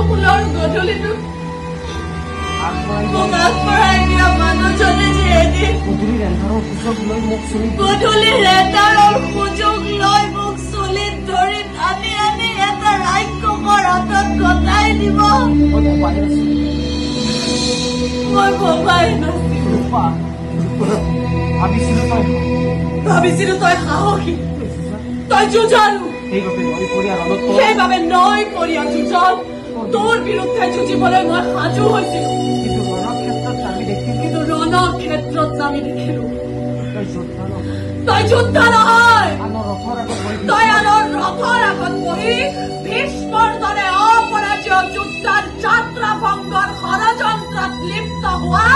ফুলৰ গধূলিটো মোক আগবঢ়াই দিয়া মানুহজনে যে এদিন গধূলি ৰেন্টাৰৰ সুযোগ লৈ মোক চুলিত ধৰি টানি আনি এটা ৰাক্ষসৰ হাতত গতাই দিব। মই ভবাই নাছিলো। ভাবিছিলো তই সাহসী, তই যুঁজাৰু। সেইবাবে নৈ পৰিয়াল যুঁজত তোৰ বিৰুদ্ধে যুঁজিবলৈ মই সাজু হৈছিলো। কিন্তু ৰণক্ষেত্ৰত নামি দেখিলো তই যোদ্ধা নহয়। তই আনৰ ৰথৰ আগত বহি ভীষ্মৰ দৰে অপৰাজয় যোদ্ধাৰ যাত্ৰা ভংগৰ ষড়যন্ত্ৰত লিপ্ত হোৱা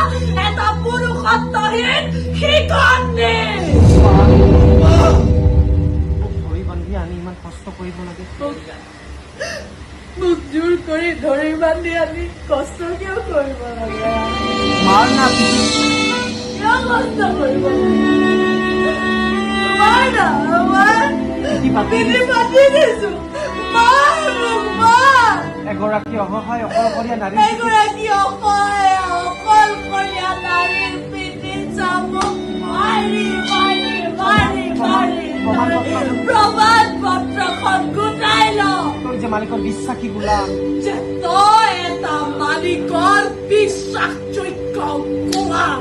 এটা পুৰুষত্বহীন শিখণ্ডী। মোক জোৰ কৰি ধৰি বান্ধি আনি কষ্ট কিয় কৰিব লাগে? কিয় কষ্ট কৰিব এগৰাকী অসহায় অকলশৰীয়া নাৰীৰ পিঠিত চামুক মাৰি মাৰি মাৰি মাৰি প্ৰমাণ পত্ৰখন গোটাই ল। তই যে মালিকৰ বিশ্বাসী গোলাম, যে তই এটা মালিকৰ বিশ্বাসযোগ্য গোলাম।